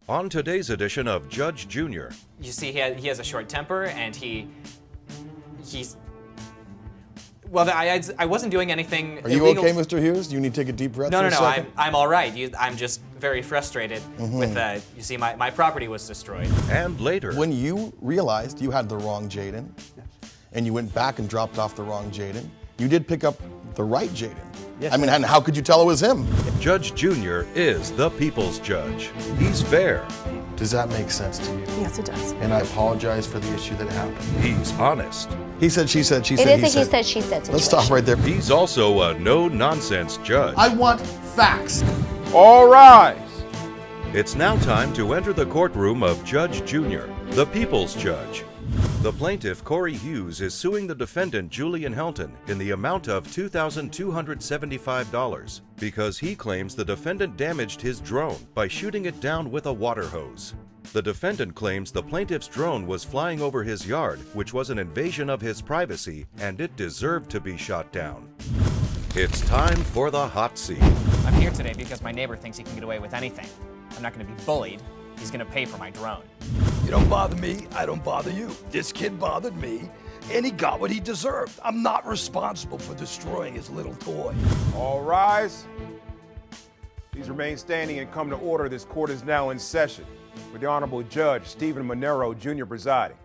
On today's edition of Judge Junior. You see, he has a short temper, and he's. Well, I wasn't doing anything Are you illegal. okay, Mr. Hughes? You need to take a deep breath No, for no, a no. second? I'm all right. I'm just very frustrated with. You see, my property was destroyed. And later, When you realized you had the wrong Jaden, and you went back and dropped off the wrong Jaden, you did pick up the right Jaden. Yes, I mean, and how could you tell it was him? Judge Junior is the people's judge. He's fair. Does that make sense to you? Yes, it does. And I apologize for the issue that happened. He's honest. He said, she said, she It said, is he a said. he said, she said situation. Let's stop right there. He's also a no-nonsense judge. I want facts. All rise. It's now time to enter the courtroom of Judge Junior, the people's judge. The plaintiff, Corey Hughes, is suing the defendant, Julian Helton, in the amount of $2,275 because he claims the defendant damaged his drone by shooting it down with a water hose. The defendant claims the plaintiff's drone was flying over his yard, which was an invasion of his privacy, and it deserved to be shot down. It's time for the hot seat. I'm here today because my neighbor thinks he can get away with anything. I'm not going to be bullied. He's going to pay for my drone. You don't bother me, I don't bother you. This kid bothered me, and he got what he deserved. I'm not responsible for destroying his little toy. All rise. Please remain standing and come to order. This court is now in session with the Honorable Judge Stephen Monero, Jr. presiding.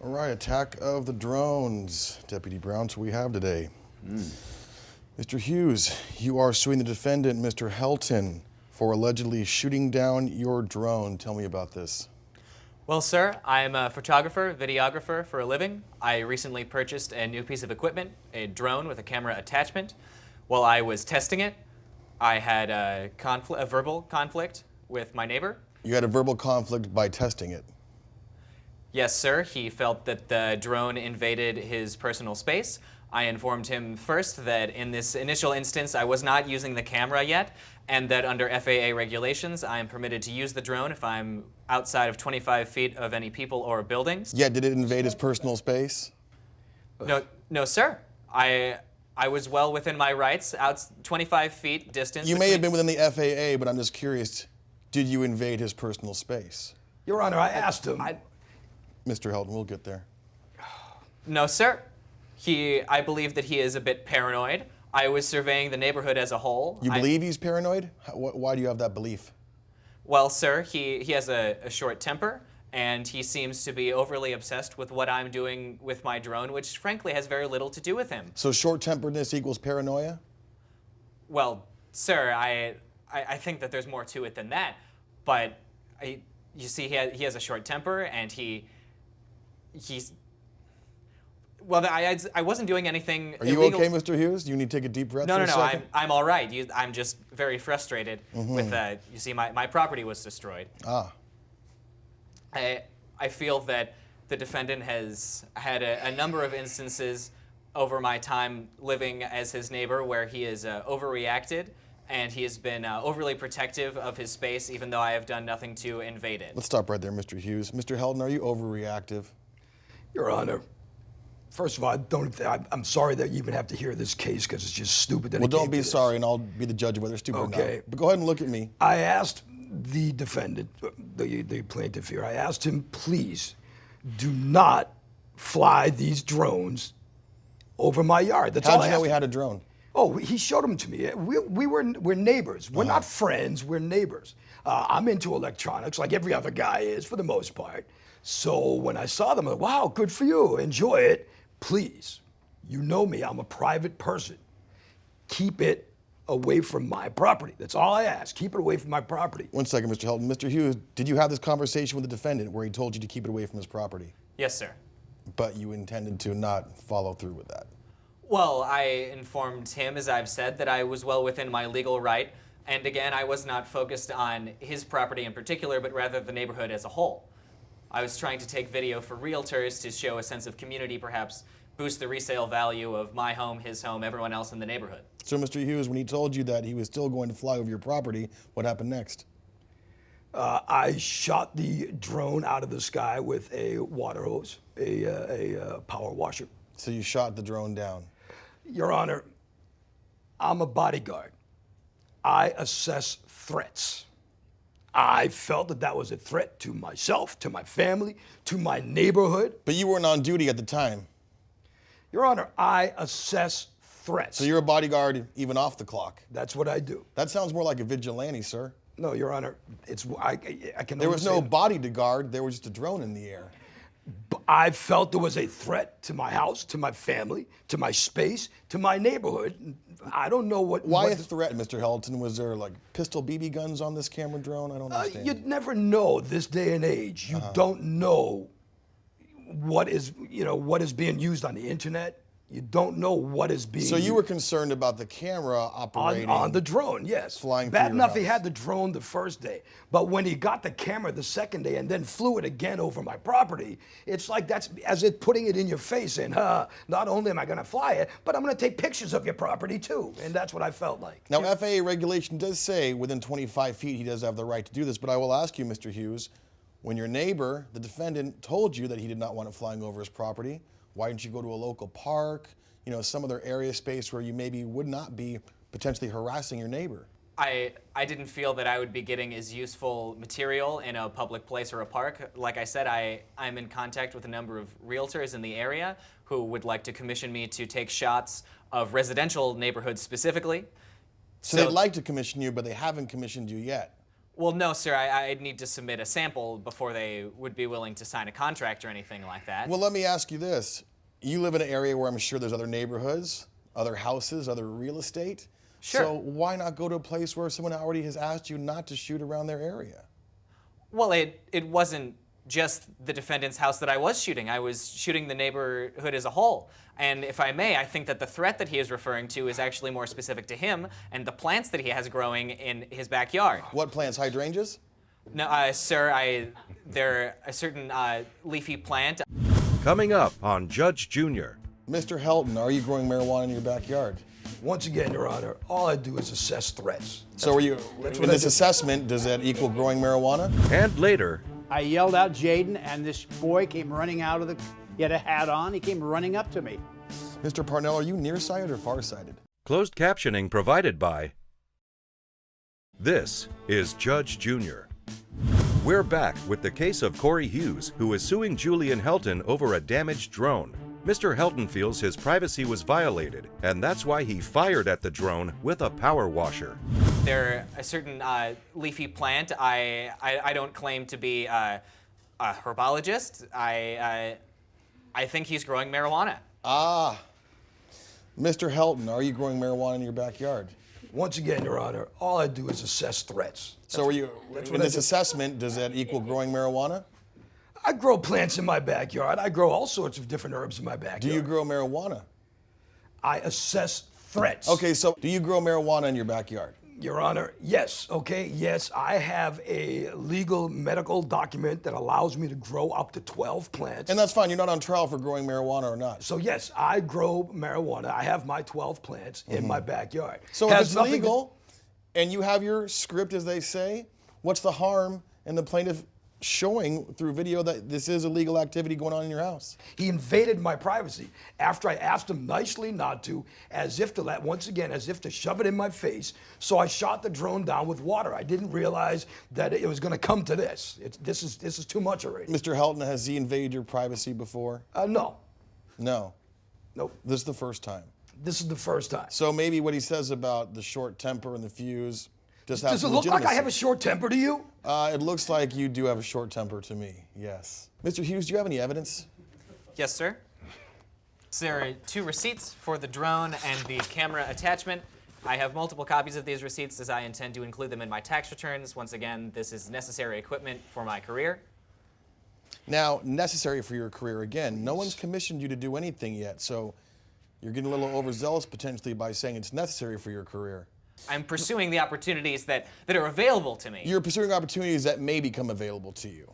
All right, attack of the drones. Deputy Brown, so we have today. Mr. Hughes, you are suing the defendant, Mr. Helton, for allegedly shooting down your drone. Tell me about this. Well, sir, I'm a photographer, videographer for a living. I recently purchased a new piece of equipment, a drone with a camera attachment. While I was testing it, I had a verbal conflict with my neighbor. You had a verbal conflict by testing it. Yes, sir. He felt that the drone invaded his personal space. I informed him first that in this initial instance, I was not using the camera yet, and that under FAA regulations, I am permitted to use the drone if I'm outside of 25 feet of any people or buildings. Yeah, did it invade his personal space? No, sir. I was well within my rights, out 25 feet distance. You may have been within the FAA, but I'm just curious, did you invade his personal space? Your Honor, I asked him. Mr. Helton, we'll get there. No, sir. I believe that he is a bit paranoid. I was surveying the neighborhood as a whole. You believe he's paranoid? Why do you have that belief? Well, sir, he has a short temper, and he seems to be overly obsessed with what I'm doing with my drone, which frankly has very little to do with him. So short-temperedness equals paranoia? Well, sir, I think that there's more to it than that, but you see, he has a short temper, and he's. Well, I wasn't doing anything Are you illegal. okay, Mr. Hughes? You need to take a deep breath No, for no, a no. second? I'm all right. I'm just very frustrated with. You see, my property was destroyed. Ah. I feel that the defendant has had a number of instances over my time living as his neighbor where he has overreacted, and he has been overly protective of his space, even though I have done nothing to invade it. Let's stop right there, Mr. Hughes. Mr. Helton, are you overreactive? Your Honor, first of all, I'm sorry that you even have to hear this case because it's just stupid that Well, it came don't be to this. sorry, and I'll be the judge of whether it's stupid or Okay. not. But go ahead and look at me. I asked the defendant, the plaintiff here, I asked him, please, do not fly these drones over my yard. That's all How'd I you know asked we him. had a drone? Oh, he showed them to me. We're neighbors. We're not friends. We're neighbors. I'm into electronics like every other guy is for the most part. So when I saw them, I'm like, wow, good for you. Enjoy it. Please, you know me. I'm a private person. Keep it away from my property. That's all I ask. Keep it away from my property. 1 second, Mr. Helton. Mr. Hughes, did you have this conversation with the defendant where he told you to keep it away from his property? Yes, sir. But you intended to not follow through with that? Well, I informed him, as I've said, that I was well within my legal right. And again, I was not focused on his property in particular, but rather the neighborhood as a whole. I was trying to take video for realtors to show a sense of community, perhaps boost the resale value of my home, his home, everyone else in the neighborhood. So, Mr. Hughes, when he told you that he was still going to fly over your property, what happened next? I shot the drone out of the sky with a water hose, a power washer. So you shot the drone down. Your Honor, I'm a bodyguard. I assess threats. I felt that that was a threat to myself, to my family, to my neighborhood. But you weren't on duty at the time. Your Honor, I assess threats. So you're a bodyguard even off the clock. That's what I do. That sounds more like a vigilante, sir. No, Your Honor, I can. There only was say no that body to guard, there was just a drone in the air. I felt there was a threat to my house, to my family, to my space, to my neighborhood. I don't know what. Why what a threat, Mr. Helton? Was there like pistol BB guns on this camera drone? I don't understand. You'd never know this day and age. You don't know what is being used on the internet. You don't know what is being So you used. were concerned about the camera operating On the drone, yes. flying Bad through your enough he house. had the drone the first day, but when he got the camera the second day and then flew it again over my property, it's like that's as if putting it in your face and, not only am I going to fly it, but I'm going to take pictures of your property too, and that's what I felt like. Now, FAA regulation does say within 25 feet he does have the right to do this, but I will ask you, Mr. Hughes, when your neighbor, the defendant, told you that he did not want it flying over his property, why didn't you go to a local park, some other area space where you maybe would not be potentially harassing your neighbor? I didn't feel that I would be getting as useful material in a public place or a park. Like I said, I'm in contact with a number of realtors in the area who would like to commission me to take shots of residential neighborhoods specifically. So they'd like to commission you, but they haven't commissioned you yet. Well, no, sir. I'd need to submit a sample before they would be willing to sign a contract or anything like that. Well, let me ask you this. You live in an area where I'm sure there's other neighborhoods, other houses, other real estate. Sure. So why not go to a place where someone already has asked you not to shoot around their area? Well, it wasn't just the defendant's house that I was shooting. I was shooting the neighborhood as a whole. And if I may, I think that the threat that he is referring to is actually more specific to him and the plants that he has growing in his backyard. What plants? Hydrangeas? No, sir, they're a certain leafy plant. Coming up on Judge Junior. Mr. Helton, are you growing marijuana in your backyard? Once again, Your Honor, all I do is assess threats. So are you, what in I this do. assessment, does that equal growing marijuana? And later, I yelled out Jaden, and this boy came running out of he had a hat on, he came running up to me. Mr. Parnell, are you nearsighted or farsighted? closed captioning provided by. This is Judge Junior. We're back with the case of Corey Hughes, who is suing Julian Helton over a damaged drone. Mr. Helton feels his privacy was violated, and that's why he fired at the drone with a power washer. They're a certain leafy plant. I don't claim to be a herbologist. I think he's growing marijuana. Ah. Mr. Helton, are you growing marijuana in your backyard? Once again, Your Honor, all I do is assess threats. So are you, that's in what I this do. assessment, does that equal growing marijuana? I grow plants in my backyard. I grow all sorts of different herbs in my backyard. Do you grow marijuana? I assess threats. Okay, so do you grow marijuana in your backyard? Your Honor, yes, okay, yes, I have a legal medical document that allows me to grow up to 12 plants. And that's fine, you're not on trial for growing marijuana or not. So yes, I grow marijuana. I have my 12 plants in my backyard. So if Has it's nothing to- legal and you have your script, as they say, what's the harm in the plaintiff showing through video that this is illegal activity going on in your house? He invaded my privacy after I asked him nicely not to, as if to shove it in my face. So I shot the drone down with water. I didn't realize that it was going to come to this. This is too much already. Mr. Helton, has he invaded your privacy before? No, No. nope. This is the first time. This is the first time. So maybe what he says about the short temper and the fuse just has Does it some look like I have a legitimacy. short temper to you? It looks like you do have a short temper to me, yes. Mr. Hughes, do you have any evidence? Yes, sir. So there are 2 receipts for the drone and the camera attachment. I have multiple copies of these receipts as I intend to include them in my tax returns. Once again, this is necessary equipment for my career. Now, necessary for your career again. No one's commissioned you to do anything yet, so you're getting a little overzealous potentially by saying it's necessary for your career. I'm pursuing the opportunities that are available to me. You're pursuing opportunities that may become available to you.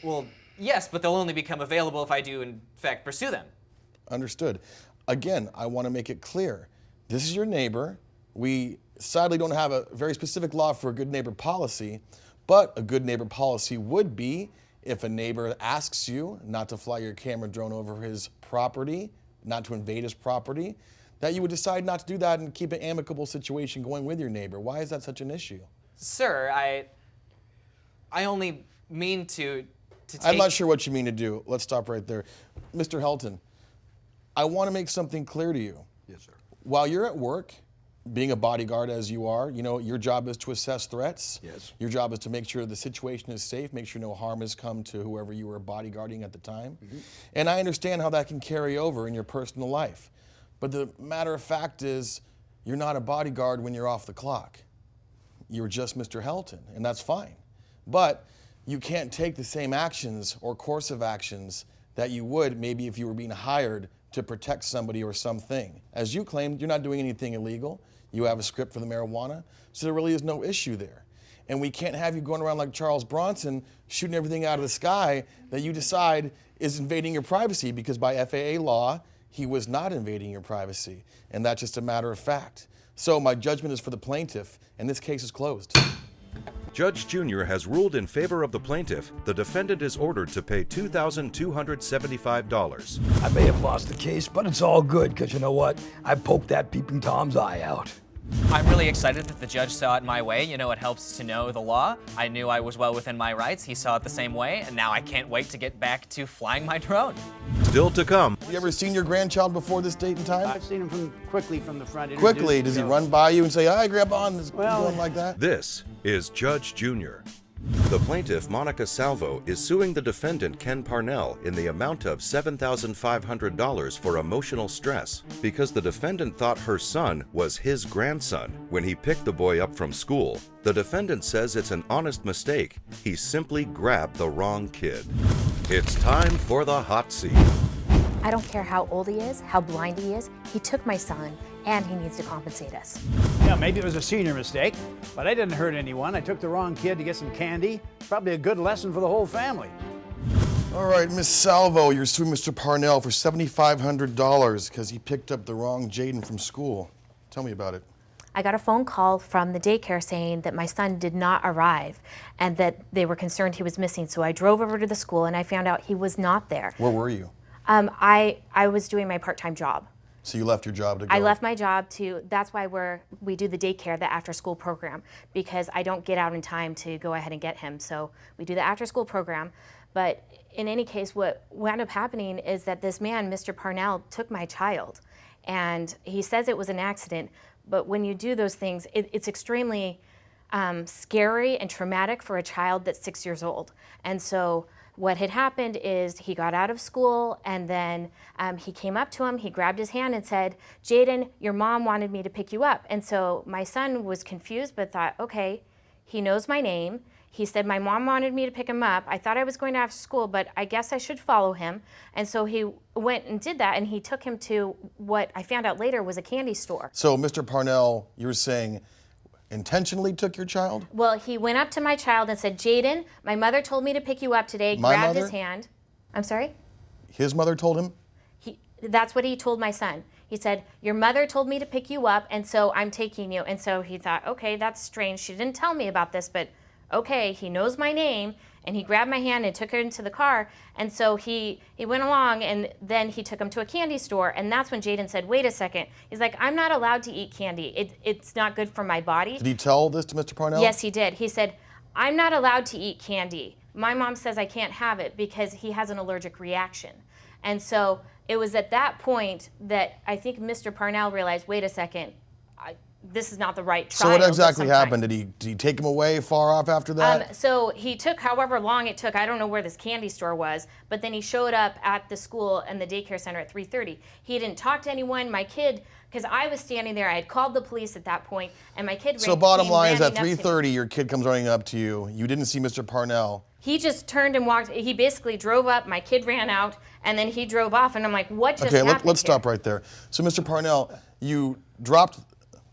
Well, yes, but they'll only become available if I do, in fact, pursue them. Understood. Again, I want to make it clear. This is your neighbor. We sadly don't have a very specific law for a good neighbor policy, but a good neighbor policy would be if a neighbor asks you not to fly your camera drone over his property, not to invade his property, that you would decide not to do that and keep an amicable situation going with your neighbor. Why is that such an issue? Sir, I only mean to take... I'm not sure what you mean to do. Let's stop right there. Mr. Helton, I want to make something clear to you. Yes, sir. While you're at work, being a bodyguard as you are, you know, your job is to assess threats. Yes. Your job is to make sure the situation is safe, make sure no harm has come to whoever you were bodyguarding at the time. And I understand how that can carry over in your personal life. But the matter of fact is, you're not a bodyguard when you're off the clock. You're just Mr. Helton, and that's fine. But you can't take the same actions or course of actions that you would maybe if you were being hired to protect somebody or something. As you claimed, you're not doing anything illegal. You have a script for the marijuana, so there really is no issue there. And we can't have you going around like Charles Bronson shooting everything out of the sky that you decide is invading your privacy, because by FAA law, he was not invading your privacy. And that's just a matter of fact. So my judgment is for the plaintiff, and this case is closed. Judge Junior has ruled in favor of the plaintiff. The defendant is ordered to pay $2,275. I may have lost the case, but it's all good, because you know what? I poked that peeping Tom's eye out. I'm really excited that the judge saw it my way. You know, it helps to know the law. I knew I was well within my rights. He saw it the same way, and now I can't wait to get back to flying my drone. Still to come. Have you ever seen your grandchild before this date and time? I've seen him quickly from the front. Quickly, introduced does he himself. run by you and say, "Hi, Grandpa," and is Well, going like that? This is Judge Junior. The plaintiff, Monica Salvo, is suing the defendant, Ken Parnell, in the amount of $7,500 for emotional stress because the defendant thought her son was his grandson when he picked the boy up from school. The defendant says it's an honest mistake. He simply grabbed the wrong kid. It's time for the hot seat. I don't care how old he is, how blind he is, he took my son, and he needs to compensate us. Yeah, maybe it was a senior mistake, but I didn't hurt anyone. I took the wrong kid to get some candy. Probably a good lesson for the whole family. All right, Miss Salvo, you're suing Mr. Parnell for $7,500 because he picked up the wrong Jaden from school. Tell me about it. I got a phone call from the daycare saying that my son did not arrive and that they were concerned he was missing. So I drove over to the school and I found out he was not there. Where were you? I was doing my part-time job. So you left your job to go? I left my job that's why we do the daycare, the after-school program, because I don't get out in time to go ahead and get him. So we do the after-school program. But in any case, what wound up happening is that this man, Mr. Parnell, took my child. And he says it was an accident, but when you do those things, it's extremely scary and traumatic for a child that's 6 years old. And so what had happened is he got out of school and then he came up to him, he grabbed his hand and said, "Jaden, your mom wanted me to pick you up." And so my son was confused but thought, okay, he knows my name. He said, "My mom wanted me to pick him up. I thought I was going to after school, but I guess I should follow him." And so he went and did that, and he took him to what I found out later was a candy store. So Mr. Parnell, you're saying intentionally took your child? Well, he went up to my child and said, "Jaden, my mother told me to pick you up today." My grabbed mother? his hand. I'm sorry? His mother told him? That's what he told my son. He said, "Your mother told me to pick you up, and so I'm taking you." And so he thought, okay, that's strange. She didn't tell me about this, but okay, he knows my name. And he grabbed my hand and took her into the car. And so he went along, and then he took him to a candy store. And that's when Jaden said, "Wait a second." He's like, "I'm not allowed to eat candy. It's not good for my body." Did he tell this to Mr. Parnell? Yes, he did. He said, "I'm not allowed to eat candy. My mom says I can't have it because he has an allergic reaction." And so it was at that point that I think Mr. Parnell realized, wait a second, this is not the right trial. So what exactly of some happened? kind. Did he take him away far off after that? So he took however long it took. I don't know where this candy store was, but then he showed up at the school and the daycare center at 3:30. He didn't talk to anyone. My kid, because I was standing there, I had called the police at that point, and my kid So bottom line is at running up to me. 3:30, your kid comes running up to you. You didn't see Mr. Parnell. He just turned and walked. He basically drove up. My kid ran out, and then he drove off. And I'm like, what just happened? Okay, let's stop right there. So, Mr. Parnell, you dropped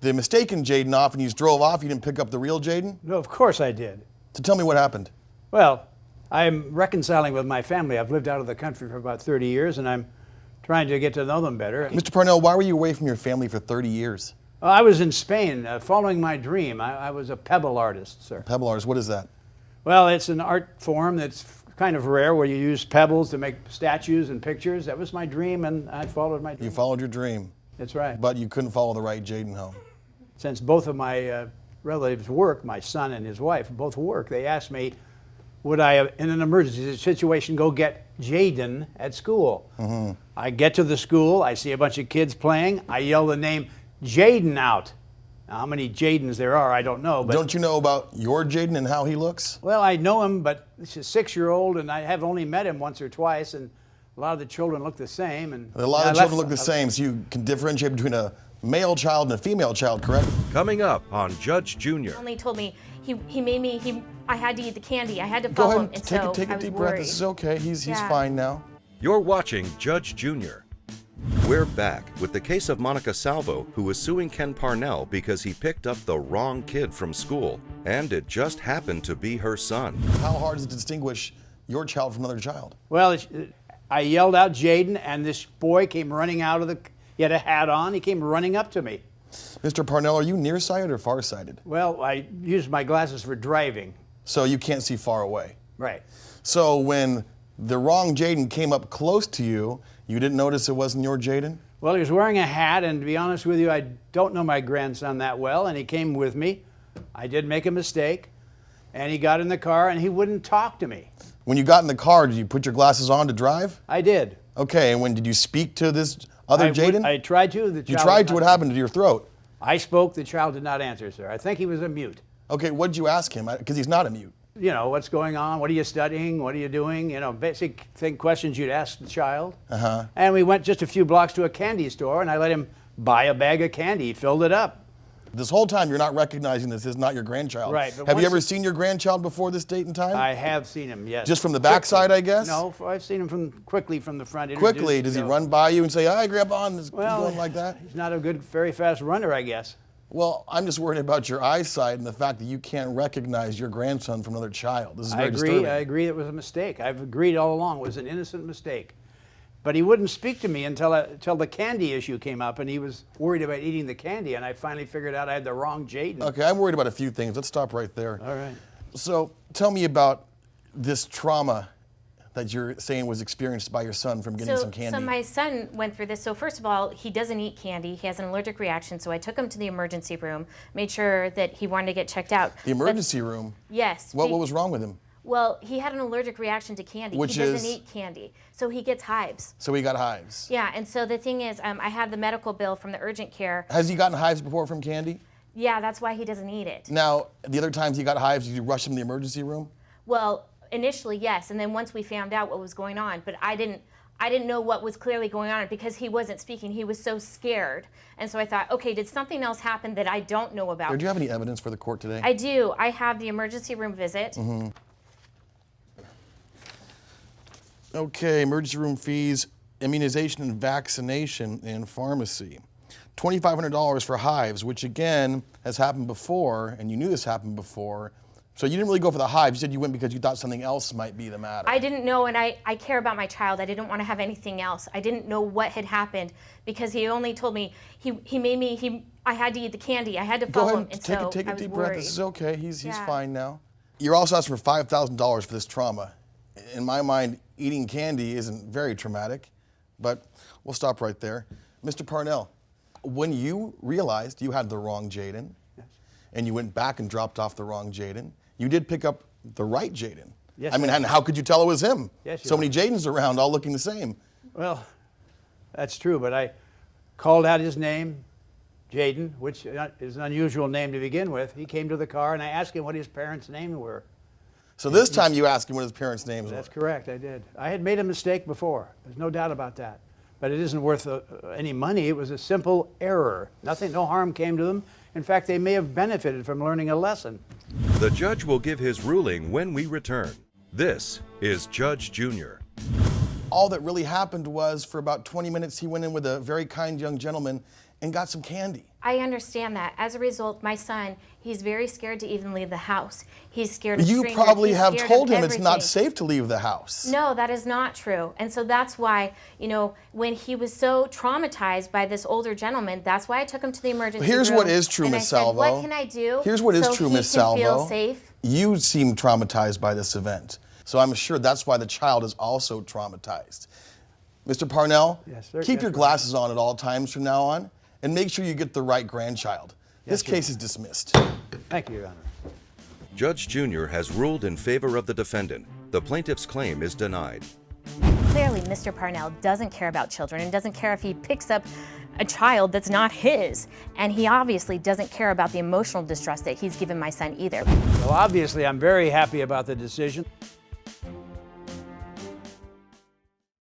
the mistaken Jaden off and you just drove off. You didn't pick up the real Jaden? No, of course I did. So tell me what happened. Well, I'm reconciling with my family. I've lived out of the country for about 30 years, and I'm trying to get to know them better. Mr. Parnell, why were you away from your family for 30 years? I was in Spain following my dream. I was a pebble artist, sir. Pebble artist, what is that? Well, it's an art form that's kind of rare where you use pebbles to make statues and pictures. That was my dream, and I followed my dream. You followed your dream, That's right. but you couldn't follow the right Jaden home. Since both of my relatives work, my son and his wife both work, they asked me would I, in an emergency situation, go get Jaden at school? I get to the school, I see a bunch of kids playing, I yell the name Jaden out. Now, how many Jadens there are, I don't know. But Don't you know about your Jaden and how he looks? well, I know him, but he's a 6-year-old, and I have only met him once or twice, and a lot of the children look the same. And A lot of children look the same, so you can differentiate between a male child and a female child, correct? Coming up on Judge Junior. Only told me he made me I had to eat the candy. I had to Go follow ahead him, and and take so a I was deep breath. worried. This is okay. He's Yeah. fine now. You're watching Judge Junior. We're back with the case of Monica Salvo, who was suing Ken Parnell because he picked up the wrong kid from school, and it just happened to be her son. How hard is it to distinguish your child from another child? Well, I yelled out Jaden, and this boy came running out of he had a hat on, he came running up to me. Mr. Parnell, are you nearsighted or farsighted? Well, I used my glasses for driving. So you can't see far away. Right. So when the wrong Jaden came up close to you, you didn't notice it wasn't your Jaden? Well, he was wearing a hat, and to be honest with you, I don't know my grandson that well, and he came with me. I did make a mistake, and he got in the car, and he wouldn't talk to me. When you got in the car, did you put your glasses on to drive? I did. Okay, and when did you speak to this other Jaden? I tried to. You tried to, what happened to your throat? I spoke, the child did not answer, sir. I think he was a mute. Okay, what did you ask him? Because he's not a mute. You know, what's going on? What are you studying? What are you doing? You know, basic questions you'd ask the child. And we went just a few blocks to a candy store, and I let him buy a bag of candy. He filled it up. This whole time you're not recognizing this is not your grandchild. Right, but Have you once- ever seen your grandchild before this date and time? I have seen him, yes. Just from the backside, I guess? No, I've seen him quickly from the front. Quickly, does he run by you and say, "Hi, Grandpa," and just keep Well, going like that? he's not a good, very fast runner, I guess. Well, I'm just worried about your eyesight and the fact that you can't recognize your grandson from another child. This is very disturbing. I agree it was a mistake. I've agreed all along it was an innocent mistake. But he wouldn't speak to me until the candy issue came up, and he was worried about eating the candy, and I finally figured out I had the wrong Jaden. Okay, I'm worried about a few things. Let's stop right there. All right. So tell me about this trauma that you're saying was experienced by your son from getting some candy. So my son went through this. So first of all, he doesn't eat candy. He has an allergic reaction. So I took him to the emergency room, made sure that he wanted to get checked out. The emergency room? Yes. What was wrong with him? Well, he had an allergic reaction to candy. Which he doesn't is? eat candy. So he gets hives. So he got hives. Yeah, and so the thing is, I had the medical bill from the urgent care. Has he gotten hives before from candy? Yeah, that's why he doesn't eat it. Now, the other times he got hives, did you rush him to the emergency room? Well, initially, yes, and then once we found out what was going on, but I didn't know what was clearly going on because he wasn't speaking. He was so scared. And so I thought, okay, did something else happen that I don't know about? Do you have any evidence for the court today? I do. I have the emergency room visit. Okay, emergency room fees, immunization and vaccination, and pharmacy. $2,500 for hives, which again has happened before, and you knew this happened before. So you didn't really go for the hives. You said you went because you thought something else might be the matter. I didn't know, and I care about my child. I didn't want to have anything else. I didn't know what had happened because he only told me I had to eat the candy. I had to Go follow ahead him, and and take so a I was deep breath. worried. This is okay. He's Yeah. fine now. You're also asking for $5,000 for this trauma. In my mind, eating candy isn't very traumatic, but we'll stop right there. Mr. Parnell, when you realized you had the wrong Jaden, and you went back and dropped off the wrong Jaden, you did pick up the right Jaden. Yes, I mean, I and how could you tell it was him? Yes, so you many Jadens around, all looking the same. Well, that's true, but I called out his name, Jaden, which is an unusual name to begin with. He came to the car, and I asked him what his parents' names were. So this time you asked him what his parents' names That's were. correct, I did. I had made a mistake before. There's no doubt about that. But it isn't worth any money. It was a simple error. No harm came to them. In fact, they may have benefited from learning a lesson. The judge will give his ruling when we return. This is Judge Junior. All that really happened was for about 20 minutes, he went in with a very kind young gentleman and got some candy. I understand that. As a result, my son, he's very scared to even leave the house. He's scared of You strangers. probably He's have scared told of him it's not everything. safe to leave the house. No, that is not true. And so that's why, when he was so traumatized by this older gentleman, that's why I took him to the emergency Here's room. what is true, and Miss I said, Salvo. what can I do Here's what is so true, he Miss can Salvo. feel safe? You seem traumatized by this event. So I'm sure that's why the child is also traumatized. Mr. Parnell, Yes, sir. keep Yes, your sir. glasses on at all times from now on, and make sure you get the right grandchild. This Yes, Your case is dismissed. Thank you, Your Honor. Judge Jr. has ruled in favor of the defendant. The plaintiff's claim is denied. Clearly, Mr. Parnell doesn't care about children and doesn't care if he picks up a child that's not his. And he obviously doesn't care about the emotional distress that he's given my son either. Well, obviously, I'm very happy about the decision.